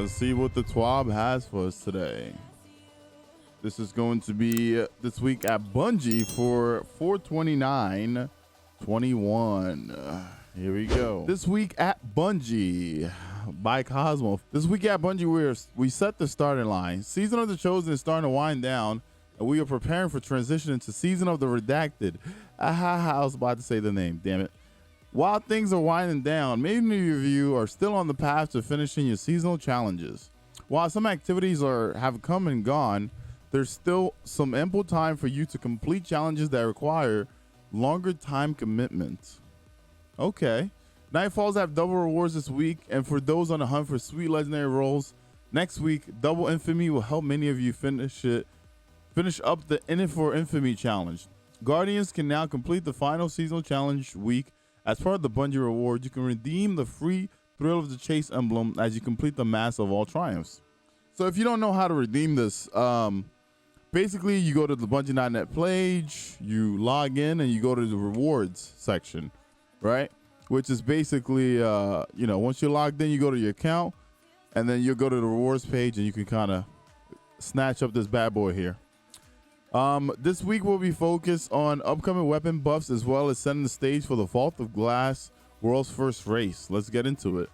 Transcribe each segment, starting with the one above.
let's see what the Twab has for us today. This is going to be this week at Bungie for 429.21. Here we go. This week at Bungie by Cosmo. This week at Bungie, we set the starting line. Season of the Chosen is starting to wind down, and we are preparing for transition into Season of the Redacted. I was about to say the name, damn it. While things are winding down, many of you are still on the path to finishing your seasonal challenges. While some activities have come and gone, there's still some ample time for you to complete challenges that require longer time commitment. Okay. Nightfalls have double rewards this week, and for those on the hunt for sweet legendary rolls, next week, Double Infamy will help many of you finish up the In It for Infamy challenge. Guardians can now complete the final seasonal challenge week. As part of the Bungie reward, you can redeem the free Thrill of the Chase emblem as you complete the Mass of All Triumphs. So if you don't know how to redeem this, basically you go to the Bungie.net page, you log in, and you go to the rewards section, right? Which is basically, once you're logged in, you go to your account, and then you'll go to the rewards page, and you can kind of snatch up this bad boy here. This week we'll be focused on upcoming weapon buffs as well as setting the stage for the Vault of Glass World's First Race. Let's get into it.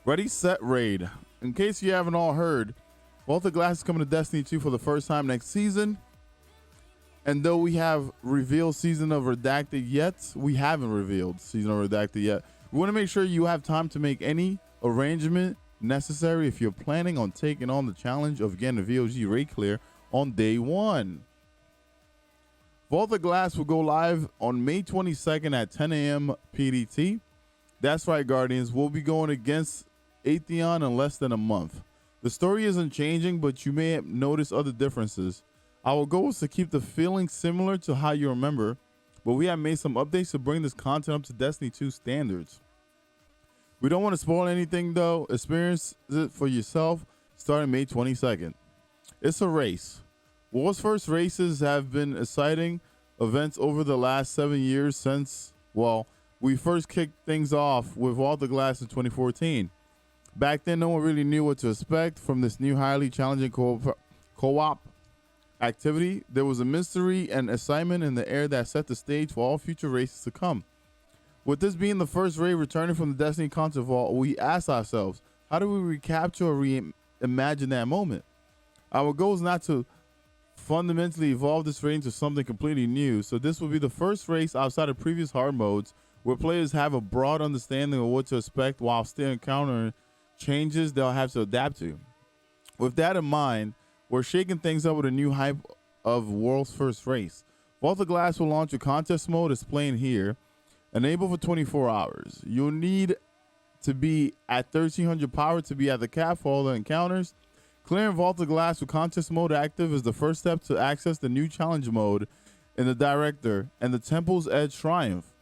Ready, set, raid. In case you haven't all heard, Vault of Glass is coming to Destiny 2 for the first time next season. And though we have revealed Season of Redacted yet, we haven't revealed Season of Redacted yet. We want to make sure you have time to make any arrangement necessary if you're planning on taking on the challenge of getting the VOG raid clear on day one. Vault of Glass will go live on May 22nd at 10 a.m. PDT. That's right, Guardians. We'll be going against Atheon in less than a month. The story isn't changing, but you may have noticed other differences. Our goal is to keep the feeling similar to how you remember, but we have made some updates to bring this content up to Destiny 2 standards. We don't want to spoil anything though. Experience it for yourself starting May 22nd. It's a race. World's First races have been exciting events over the last 7 years since, we first kicked things off with Vault of Glass in 2014. Back then, no one really knew what to expect from this new highly challenging co-op activity. There was a mystery and excitement in the air that set the stage for all future races to come. With this being the first raid returning from the Destiny Concert Vault, we asked ourselves, how do we recapture or reimagine that moment? Our goal is not to fundamentally evolve this raid into something completely new, so this will be the first race outside of previous hard modes where players have a broad understanding of what to expect while still encountering changes they'll have to adapt to. With that in mind, we're shaking things up with a new hype of World's First race. Vault of Glass will launch a contest mode displaying here, enabled for 24 hours. You'll need to be at 1300 power to be at the cap for all the encounters. Clearing Vault of Glass with contest mode active is the first step to access the new challenge mode in the Director and the Temple's Edge Triumph.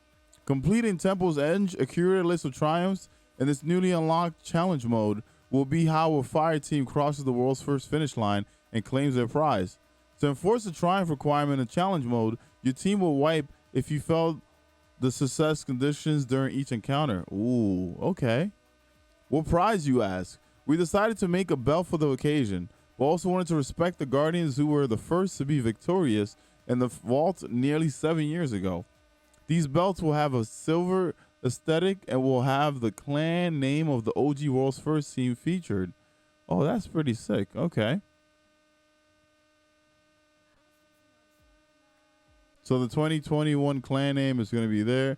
Completing Temple's Edge, a curated list of triumphs, in this newly unlocked challenge mode will be how a fire team crosses the world's first finish line and claims their prize. To enforce the triumph requirement in challenge mode, your team will wipe if you failed the success conditions during each encounter. Ooh, okay. What prize, you ask? We decided to make a belt for the occasion, but also wanted to respect the Guardians who were the first to be victorious in the vault nearly 7 years ago. These belts will have a silver aesthetic and will have the clan name of the OG World's First team featured. Oh, that's pretty sick. Okay. So the 2021 clan name is going to be there,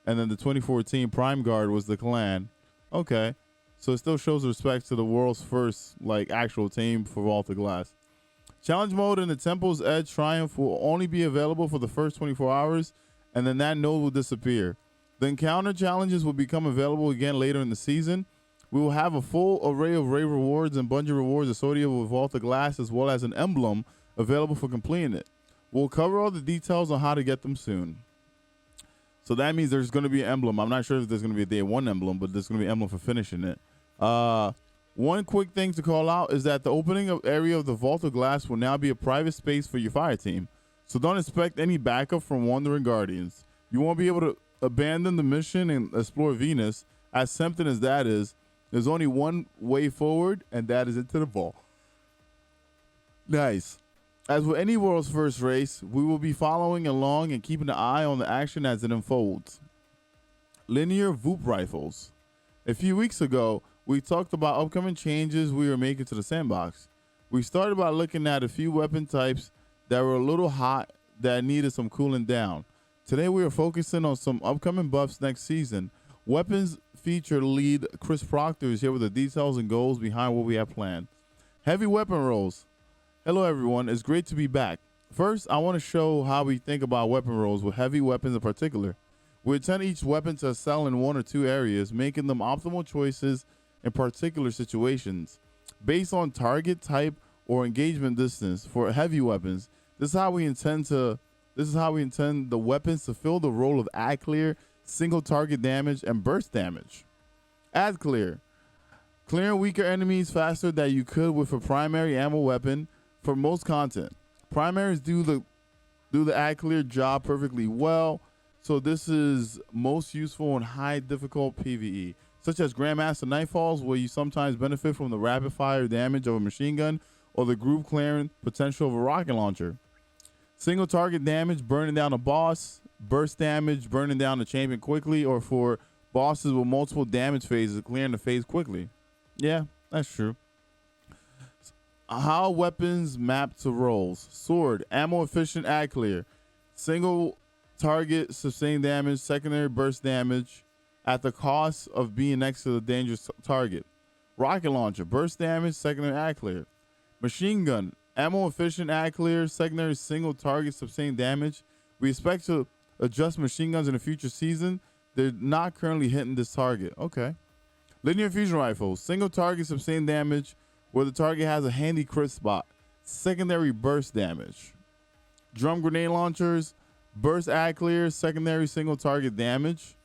and then the 2014 Prime Guard was the clan. Okay. So it still shows respect to the world's first, actual team for Vault of Glass. Challenge mode in the Temple's Edge Triumph will only be available for the first 24 hours, and then that node will disappear. The encounter challenges will become available again later in the season. We will have a full array of raid rewards and Bungie rewards associated with Vault of Glass, as well as an emblem available for completing it. We'll cover all the details on how to get them soon. So that means there's going to be an emblem. I'm not sure if there's going to be a day one emblem, but there's going to be an emblem for finishing it. One quick thing to call out is that the opening area of the Vault of Glass will now be a private space for your fire team. So don't expect any backup from wandering Guardians. You won't be able to abandon the mission and explore Venus, as tempting as that is. There's only one way forward, and that is into the vault. Nice. As with any world's first race, we will be following along and keeping an eye on the action as it unfolds. Linear VOOP rifles. A few weeks ago, we talked about upcoming changes we were making to the sandbox. We started by looking at a few weapon types that were a little hot that needed some cooling down. Today we are focusing on some upcoming buffs next season. Weapons feature lead Chris Proctor is here with the details and goals behind what we have planned. Heavy weapon rolls. Hello everyone, it's great to be back. First, I want to show how we think about weapon rolls with heavy weapons in particular. We intend each weapon to excel in one or two areas, making them optimal choices in particular situations. Based on target type or engagement distance for heavy weapons, this is how we intend the weapons to fill the role of ad clear, single target damage, and burst damage. Ad clear. Clearing weaker enemies faster than you could with a primary ammo weapon for most content. Primaries do the ad clear job perfectly well, so this is most useful in high difficult PvE, such as Grandmaster Nightfalls, where you sometimes benefit from the rapid fire damage of a machine gun or the group clearing potential of a rocket launcher. Single target damage, burning down a boss. Burst damage, burning down the champion quickly, or for bosses with multiple damage phases, clearing the phase quickly. Yeah, that's true. How weapons map to roles. Sword, ammo efficient ad clear. Single target sustained damage, secondary burst damage at the cost of being next to the dangerous target. Rocket launcher, burst damage, secondary ad clear. Machine gun, ammo efficient ad clear, secondary single target sustained damage. We expect to adjust machine guns in a future season. They're not currently hitting this target. Okay. Linear fusion rifles, single target sustained damage where the target has a handy crit spot. Secondary burst damage. Drum grenade launchers, burst ad clear, secondary single target damage.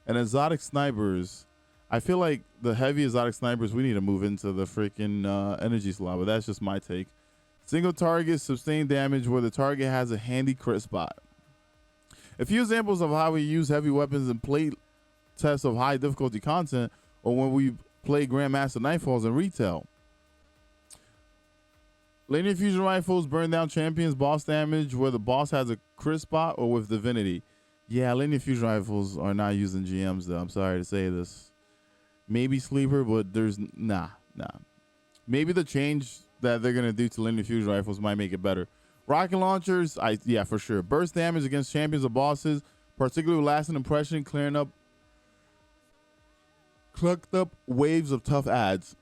And exotic snipers. I feel like the heavy exotic snipers, we need to move into the freaking energy slot, but that's just my take. Single target sustained damage where the target has a handy crit spot. A few examples of how we use heavy weapons in play tests of high difficulty content, or when we play Grandmaster Nightfalls in retail. Linear fusion rifles burn down champions, boss damage where the boss has a crit spot or with divinity. Yeah, linear fusion rifles are not using GMs though. I'm sorry to say this. Maybe sleeper, but there's nah. Maybe the change that they're gonna do to linear fusion rifles might make it better. Rocket launchers, yeah, for sure. Burst damage against champions or bosses, particularly lasting impression, clearing up clucked up waves of tough ads.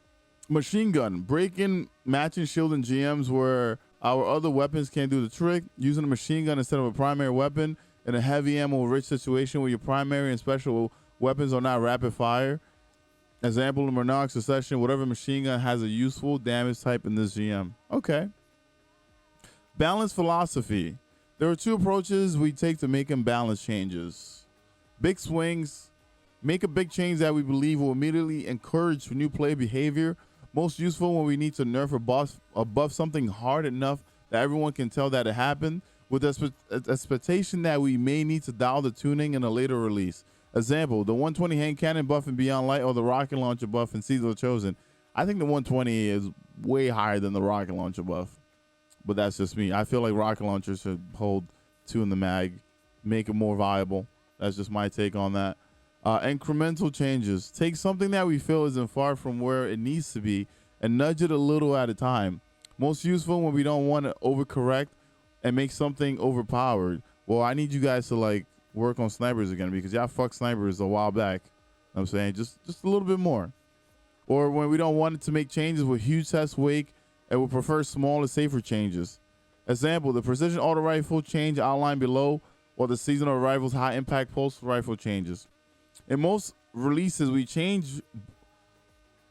Machine gun, breaking, matching shield and GMs where our other weapons can't do the trick. Using a machine gun instead of a primary weapon in a heavy ammo rich situation where your primary and special weapons are not rapid fire. Example in Monarch Succession, whatever machine gun has a useful damage type in this GM. Okay. Balance philosophy. There are two approaches we take to making balance changes. Big swings. Make a big change that we believe will immediately encourage new play behavior. Most useful when we need to nerf or buff something hard enough that everyone can tell that it happened, with the expectation that we may need to dial the tuning in a later release. Example, the 120 hand cannon buff in Beyond Light or the rocket launcher buff in Season of the Chosen. I think the 120 is way higher than the rocket launcher buff, but that's just me. I feel like rocket launchers should hold 2 in the mag, make it more viable. That's just my take on that. Incremental changes. Take something that we feel isn't far from where it needs to be and nudge it a little at a time. Most useful when we don't want to overcorrect and make something overpowered. Well, I need you guys to like work on snipers again because y'all fucked snipers a while back. I'm saying just a little bit more. Or when we don't want it to make changes with huge test wake and would prefer smaller, safer changes. Example, the precision auto rifle change outlined below, or the seasonal rifles high impact pulse rifle changes. In most releases, we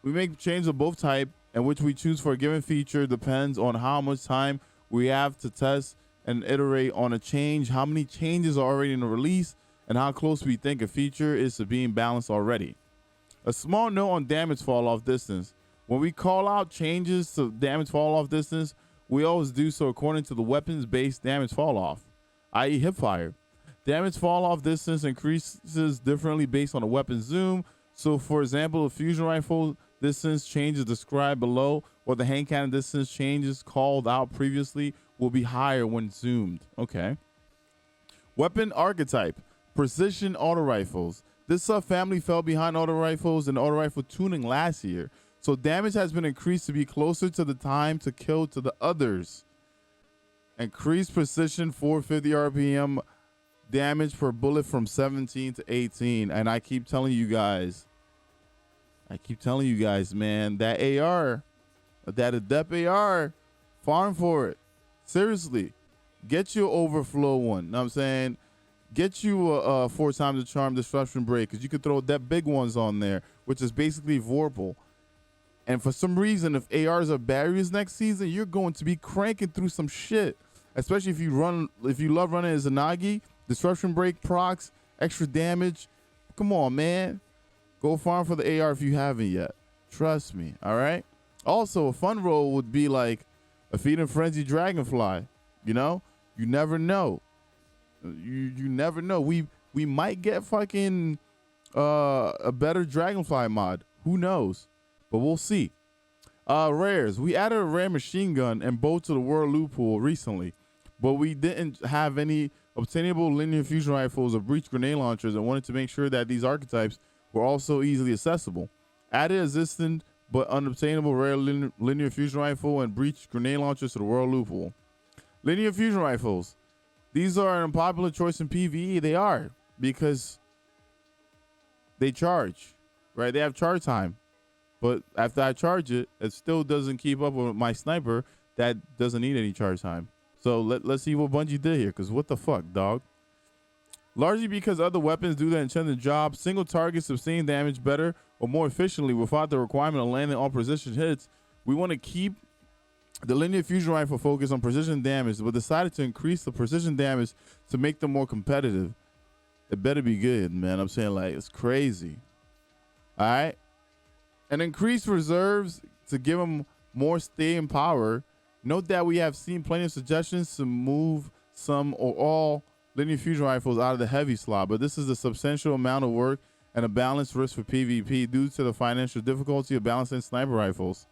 make changes of both type, and which we choose for a given feature depends on how much time we have to test and iterate on a change, how many changes are already in the release, and how close we think a feature is to being balanced already. A small note on damage fall off distance. When we call out changes to damage fall off distance, we always do so according to the weapons based damage fall off, i.e. hip fire. Damage fall off distance increases differently based on the weapon zoom, So for example, the fusion rifle distance changes described below, or the hand cannon distance changes called out previously will be higher when zoomed. Okay. Weapon archetype, precision auto rifles. This subfamily fell behind auto rifles and auto rifle tuning last year, so damage has been increased to be closer to the time to kill to the others. Increased precision, 450 RPM damage per bullet from 17 to 18. And I keep telling you guys, man, that AR, that Adept AR, farm for it. Seriously, get you an overflow one. Know what I'm saying? Get you a 4 times the charm disruption break, because you could throw that big ones on there, which is basically Vorpal. And for some reason, if ARs are barriers next season, you're going to be cranking through some shit. Especially if you love running as Izanagi, disruption break procs, extra damage. Come on, man. Go farm for the AR if you haven't yet. Trust me, all right? Also, a fun roll would be like a Feed and Frenzy Dragonfly. You know? You never know. You never know. We might get fucking a better Dragonfly mod. Who knows? But we'll see. Rares. We added a rare machine gun and bow to the world loot pool recently, but we didn't have any obtainable linear fusion rifles or breach grenade launchers and wanted to make sure that these archetypes were also easily accessible. Added existing but unobtainable rare linear fusion rifle and breach grenade launchers to the world loot pool. Linear fusion rifles. These are an unpopular choice in PvE. They are, because they charge, right? They have charge time. But after I charge it, it still doesn't keep up with my sniper that doesn't need any charge time. So let's see what Bungie did here, because what the fuck, dog? Largely because other weapons do the intended job, single targets sustain damage better or more efficiently without the requirement of landing all precision hits, we want to keep the linear fusion rifle focused on precision damage, but decided to increase the precision damage to make them more competitive. It better be good, man. I'm saying, like, it's crazy. All right. And increased reserves to give them more staying power. Note that we have seen plenty of suggestions to move some or all linear fusion rifles out of the heavy slot, but this is a substantial amount of work and a balanced risk for PvP due to the financial difficulty of balancing sniper rifles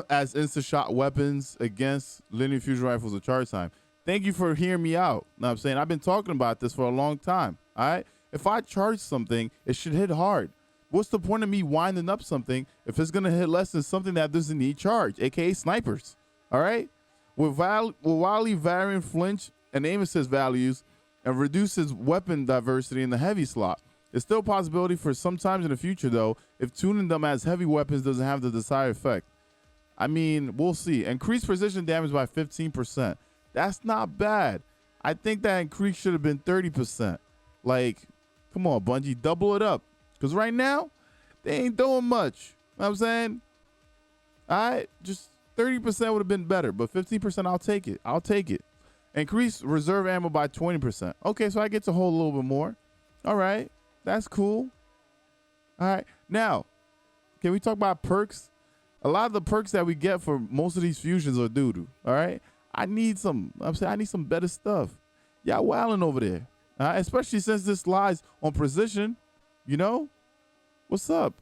as insta-shot weapons against linear fusion rifles of charge time. Thank you for hearing me out. Know what I'm saying? I've been talking about this for a long time. All right. If I charge something, it should hit hard. What's the point of me winding up something if it's going to hit less than something that doesn't need charge, aka snipers? All right. With wildly varying flinch and aim assist values and reduces weapon diversity in the heavy slot. It's still a possibility for sometimes in the future, though, if tuning them as heavy weapons doesn't have the desired effect. I mean, we'll see. Increased precision damage by 15%. That's not bad. I think that increase should have been 30%. Like, come on, Bungie, double it up. Because right now, they ain't doing much. You know what I'm saying? All right, just 30% would have been better, but 15%, I'll take it. I'll take it. Increase reserve ammo by 20%. Okay, so I get to hold a little bit more. All right, that's cool. All right, now, can we talk about perks? A lot of the perks that we get for most of these fusions are doo-doo. All right, I need some better stuff. Y'all wilding over there, especially since this lies on precision. You know, what's up?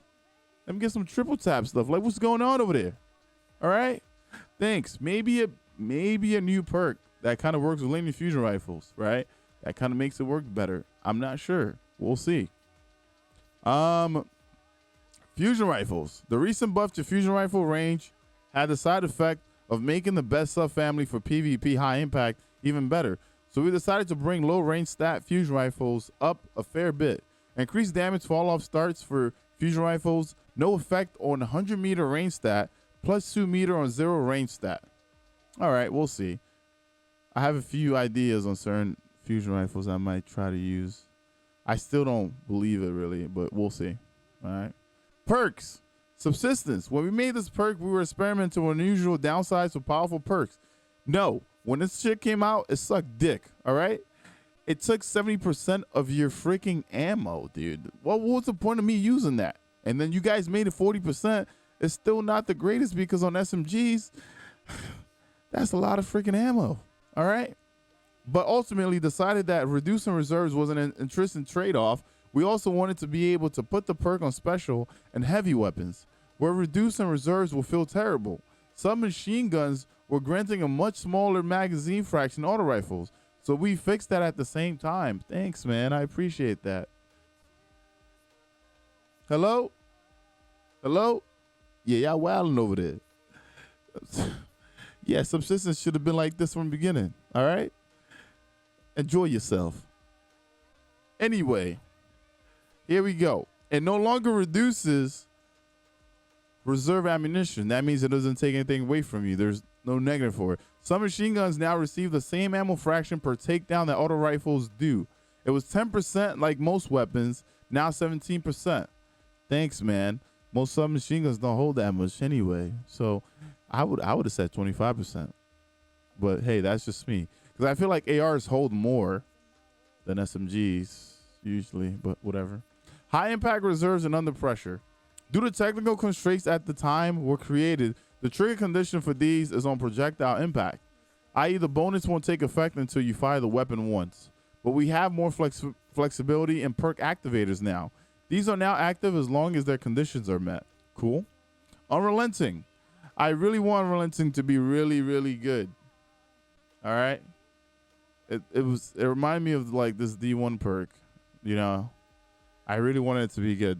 Let me get some triple tap stuff. Like, what's going on over there? All right, thanks. Maybe a new perk that kind of works with linear fusion rifles, right? That kind of makes it work better. I'm not sure. We'll see. Fusion rifles. The recent buff to fusion rifle range had the side effect of making the best subfamily for PvP high impact even better. So we decided to bring low range stat fusion rifles up a fair bit. Increased damage Falloff starts for fusion rifles. No effect on 100 meter range stat. Plus 2 meter on 0 range stat. All right, we'll see. I have a few ideas on certain fusion rifles I might try to use. I still don't believe it really, but we'll see. All right. Perks. Subsistence. When we made this perk, we were experimenting with unusual downsides with powerful perks. No, when this shit came out, it sucked dick. All right. It took 70% of your freaking ammo, dude. What was the point of me using that? And then you guys made it 40%. It's still not the greatest because on SMGs, that's a lot of freaking ammo. All right. But ultimately decided that reducing reserves was an interesting trade-off We also wanted to be able to put the perk on special and heavy weapons, where reduce and reserves will feel terrible. Some machine guns were granting a much smaller magazine fraction auto rifles, so we fixed that at the same time. Thanks, man. I appreciate that. Hello? Hello? Yeah, y'all wilding over there. Yeah, subsistence should have been like this from the beginning. All right? Enjoy yourself. Anyway, here we go. It no longer reduces reserve ammunition. That means it doesn't take anything away from you. There's no negative for it. Some machine guns now receive the same ammo fraction per takedown that auto rifles do. It was 10% like most weapons, now 17%. Thanks, man. Most submachine guns don't hold that much anyway. So I would have said 25%. But hey, that's just me. Because I feel like ARs hold more than SMGs usually, but whatever. High impact reserves and under pressure. Due to technical constraints at the time were created, the trigger condition for these is on projectile impact, i.e. the bonus won't take effect until you fire the weapon once. But we have more flexibility in perk activators now. These are now active as long as their conditions are met. Cool. Unrelenting. I really want Unrelenting to be really, really good. All right. It reminded me of like this D1 perk, you know. I really wanted it to be good.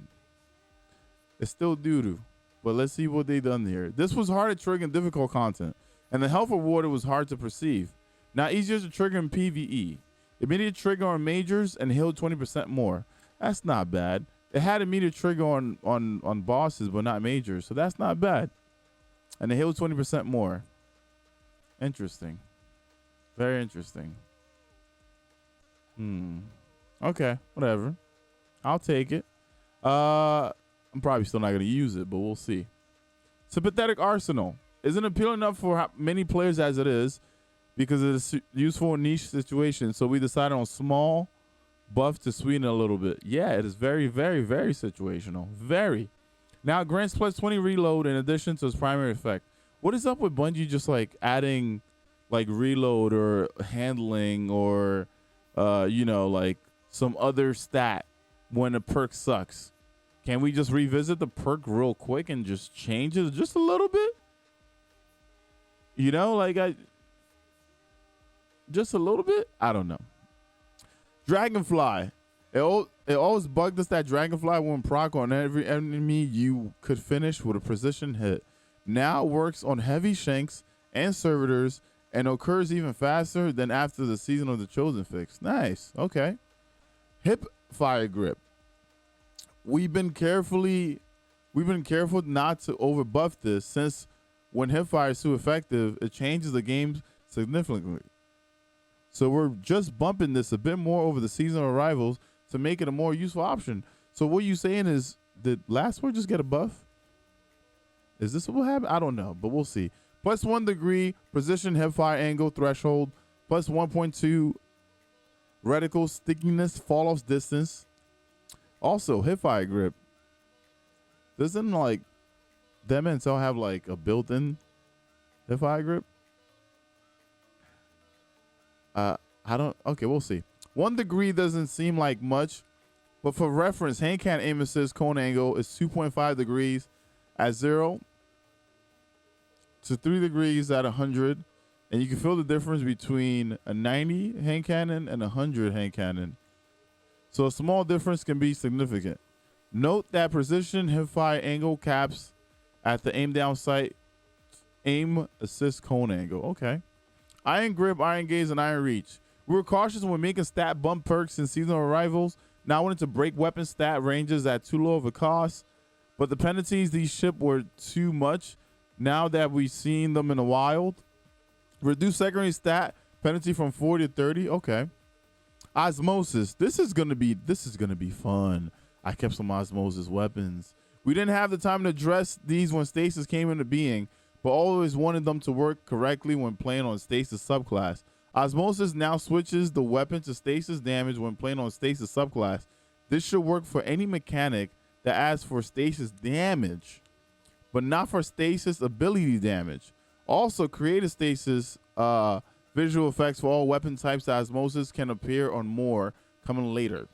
It's still doo-doo, but let's see what they done here. This was hard to trigger in difficult content, and the health reward was hard to perceive. Now easier to trigger in PvE. Immediate trigger on majors and healed 20% more. That's not bad. It had immediate trigger on bosses, but not majors, so that's not bad. And it healed 20% more. Interesting. Very interesting. Okay, whatever. I'll take it. I'm probably still not going to use it, but we'll see. Sympathetic Arsenal isn't appealing enough for many players as it is because it is useful in niche situations. So we decided on small buff to sweeten a little bit. Yeah, it is very, very, very situational. Very. Now it grants plus 20 reload in addition to its primary effect. What is up with Bungie just like adding like reload or handling or, you know, like some other stat when a perk sucks? Can we just revisit the perk real quick and just change it just a little bit? You know, like just a little bit? I don't know. Dragonfly. It always bugged us that Dragonfly wouldn't proc on every enemy you could finish with a precision hit. Now it works on heavy shanks and servitors and occurs even faster than after the Season of the Chosen fix. Nice. Okay. Hip fire grip. We've been careful not to overbuff this, since when hipfire is too effective, it changes the game significantly. So we're just bumping this a bit more over the seasonal arrivals to make it a more useful option. So what you saying is, did last word just get a buff? Is this what will happen? I don't know, but we'll see. Plus 1 degree precision hipfire angle threshold, plus 1.2 reticle stickiness Falloff distance. Also, hipfire grip. Doesn't like them and so have like a built-in hipfire grip? I don't. Okay, we'll see. 1 degree doesn't seem like much, but for reference, hand cannon aim assist cone angle is 2.5 degrees at 0 to 3 degrees at 100, and you can feel the difference between a 90 hand cannon and a 100 hand cannon. So a small difference can be significant. Note that precision hipfire angle caps at the aim down sight aim assist cone angle. Okay. Iron grip, iron gaze, and iron reach. We were cautious when making stat bump perks in seasonal arrivals. Now I wanted to break weapon stat ranges at too low of a cost, but the penalties these ship were too much now that we've seen them in the wild. Reduce secondary stat penalty from 40 to 30. Okay. Osmosis. This is gonna be fun. I kept some osmosis weapons. We didn't have the time to address these when stasis came into being, but always wanted them to work correctly when playing on stasis subclass. Osmosis now switches the weapon to stasis damage when playing on stasis subclass. This should work for any mechanic that asks for stasis damage, but not for stasis ability damage. Also, creative stasis visual effects for all weapon types that osmosis can appear on more, coming later.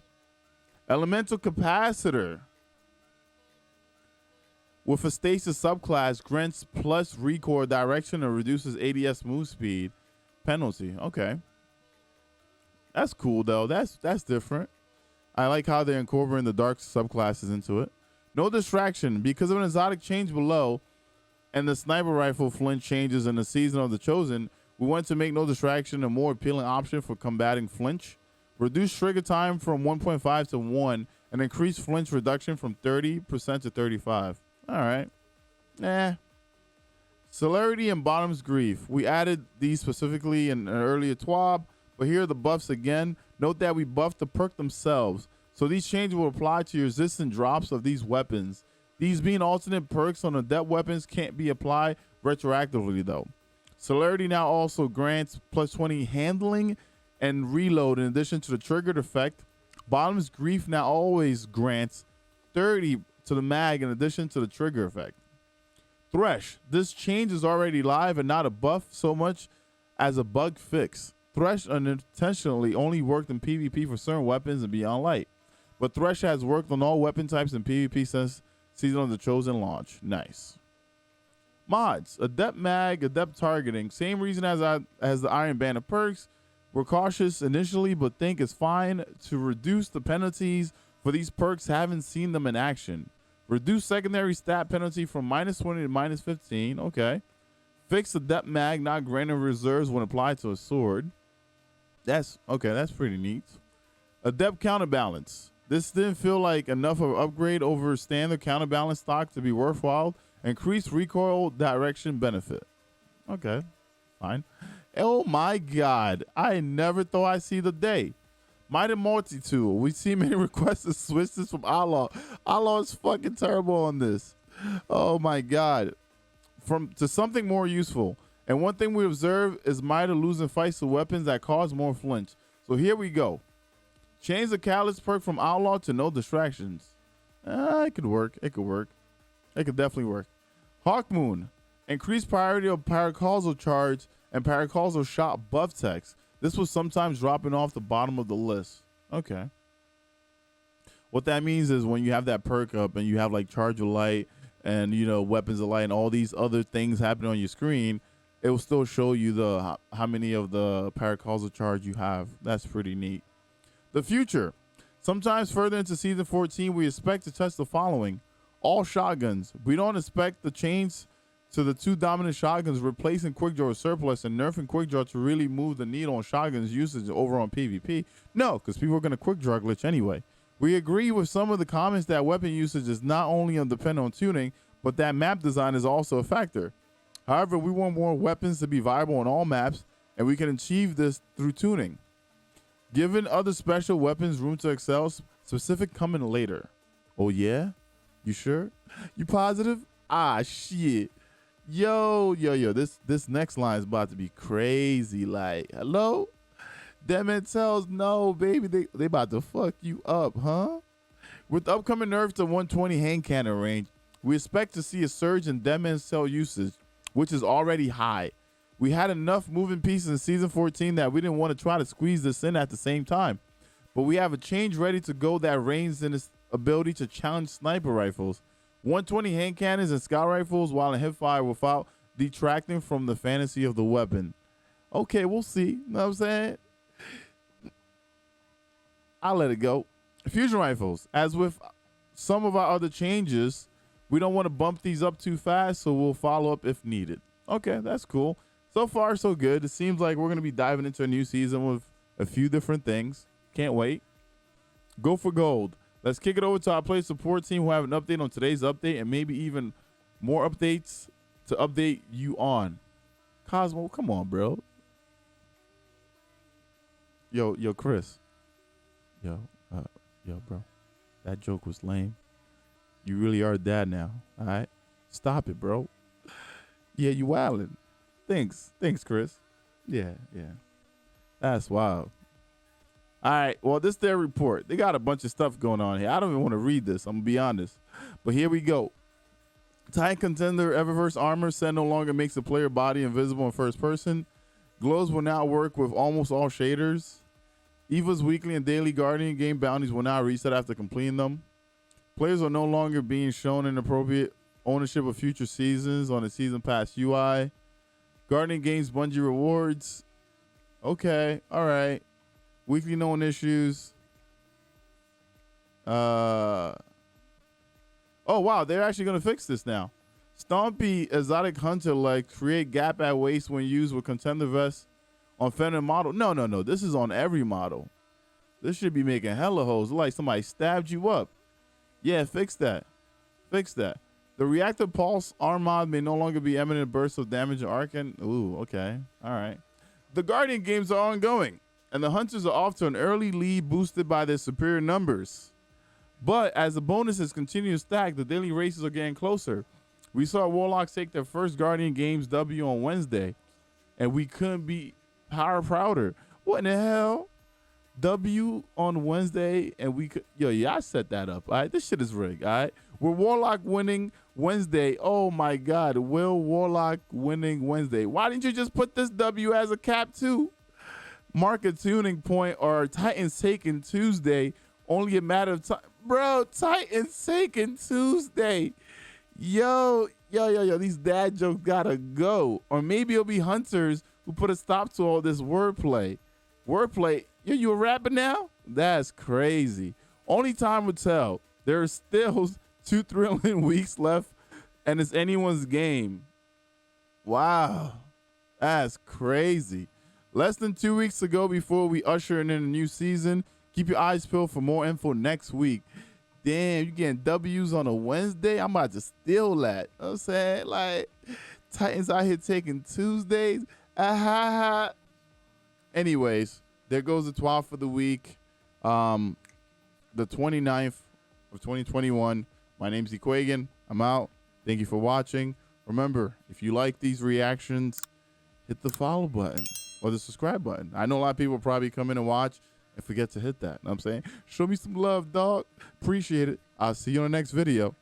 Elemental Capacitor. With a stasis subclass, grants plus recoil direction and reduces ADS move speed penalty. Okay. That's cool, though. That's different. I like how they're incorporating the dark subclasses into it. No distraction. Because of an exotic change below and the sniper rifle flinch changes in the Season of the Chosen, we want to make no distraction a more appealing option for combating flinch. Reduce trigger time from 1.5 to 1 and increase flinch reduction from 30% to 35%. All right. Celerity and Bottom's Grief. We added these specifically in an earlier Twab, but here are the buffs again. Note that we buffed the perk themselves, so these changes will apply to your resistant drops of these weapons. These being alternate perks on adept weapons can't be applied retroactively though. Celerity now also grants plus 20 handling and reload in addition to the triggered effect. Bottom's Grief now always grants 30 to the mag in addition to the trigger effect. Thresh. This change is already live and not a buff so much as a bug fix. Thresh unintentionally only worked in PvP for certain weapons and Beyond Light, but Thresh has worked on all weapon types in PvP since Season of the Chosen launch. Nice. Mods. Adept mag, adept targeting. Same reason as the Iron Band of perks. We're cautious initially, but think it's fine to reduce the penalties for these perks. Haven't seen them in action. Reduce secondary stat penalty from -20 to -15. Okay. Fix adept mag not granted reserves when applied to a sword. That's okay. That's pretty neat. Adept counterbalance. This didn't feel like enough of an upgrade over standard counterbalance stock to be worthwhile. Increased recoil direction benefit. Okay, fine. Oh my God. I never thought I'd see the day. Mighty multi-tool. We see many requests to switch this from Outlaw. Outlaw is fucking terrible on this. Oh my God. To something more useful. And one thing we observe is Mighty losing fights to weapons that cause more flinch. So here we go. Change the Catalyst perk from Outlaw to no distractions. It could work. It could work. It could definitely work. Hawkmoon. Increase priority of paracausal charge and paracausal shot buff text. This was sometimes dropping off the bottom of the list. Okay. What that means is when you have that perk up and you have like charge of light and, you know, weapons of light and all these other things happening on your screen, it will still show you the how many of the paracausal charge you have. That's pretty neat. The future. Sometimes further into Season 14, we expect to touch the following. All shotguns. We don't expect the change to the two dominant shotguns replacing Quickdraw with surplus and nerfing Quickdraw to really move the needle on shotguns usage over on PvP. No, because people are going to Quickdraw glitch anyway. We agree with some of the comments that weapon usage is not only dependent on tuning, but that map design is also a factor. However, we want more weapons to be viable on all maps, and we can achieve this through tuning. Giving other special weapons room to excel, specific coming later. Oh yeah? You sure? You positive? Ah, shit. Yo, this next line is about to be crazy. Like, hello? Them intels, no, baby, they about to fuck you up, huh? With the upcoming nerf to 120 hand cannon range, we expect to see a surge in Dem Intel usage, which is already high. We had enough moving pieces in Season 14 that we didn't want to try to squeeze this in at the same time. But we have a change ready to go that reigns in its ability to challenge sniper rifles. 120 hand cannons and scout rifles while in hipfire without detracting from the fantasy of the weapon. Okay, we'll see. Know what I'm saying? I'll let it go. Fusion rifles. As with some of our other changes, we don't want to bump these up too fast, so we'll follow up if needed. Okay, that's cool. So far, so good. It seems like we're going to be diving into a new season with a few different things. Can't wait. Go for gold. Let's kick it over to our play support team who have an update on today's update and maybe even more updates to update you on. Cosmo, come on, bro. Yo, Chris. Yo, bro. That joke was lame. You really are dad now, all right? Stop it, bro. Yeah, you wildin'. Thanks, Chris. Yeah. That's wild. All right, well, this is their report. They got a bunch of stuff going on here. I don't even want to read this, I'm going to be honest. But here we go. Titan Contender Eververse Armor set no longer makes the player body invisible in first person. Glows will now work with almost all shaders. EVA's weekly and daily Guardian game bounties will now reset after completing them. Players are no longer being shown inappropriate ownership of future seasons on the Season Pass UI. Guardian Games Bungie rewards. Okay, all right. Weekly known issues. Oh, wow, they're actually going to fix this now. Stompy Exotic Hunter like create gap at waist when used with contender vest on feminine model. No. This is on every model. This should be making hella holes. Like somebody stabbed you up. Yeah, fix that. The reactive pulse arm mod may no longer be eminent bursts of damage and arcane. Ooh, okay. All right. The Guardian games are ongoing, and the Hunters are off to an early lead boosted by their superior numbers. But as the bonuses continue to stack, the daily races are getting closer. We saw Warlocks take their first Guardian Games W on Wednesday, and we couldn't be prouder. What in the hell? W on Wednesday, and we could. Yo, yeah, I set that up. All right, this shit is rigged. All right, we're Warlock winning Wednesday. Oh my God, Will Warlock winning Wednesday. Why didn't you just put this W as a cap too? Mark a tuning point or Titans taking Tuesday. Only a matter of time. Bro, Titans taking Tuesday. Yo, these dad jokes gotta go. Or maybe it'll be Hunters who put a stop to all this wordplay. Yo, you a rapper now? That's crazy. Only time will tell. There are still 2 thrilling weeks left, and it's anyone's game. Wow, that's crazy. Less than 2 weeks to go before we usher in a new season. Keep your eyes peeled for more info next week. Damn, you getting W's on a Wednesday? I'm about to steal that. You know what I'm saying? Like, Titans out here taking Tuesdays. Anyways, there goes the Twab for the week. The 29th of 2021. My name's Ekuegan. I'm out. Thank you for watching. Remember, if you like these reactions, hit the follow button or the subscribe button. I know a lot of people probably come in and watch and forget to hit that. You know what I'm saying? Show me some love, dog. Appreciate it. I'll see you on the next video.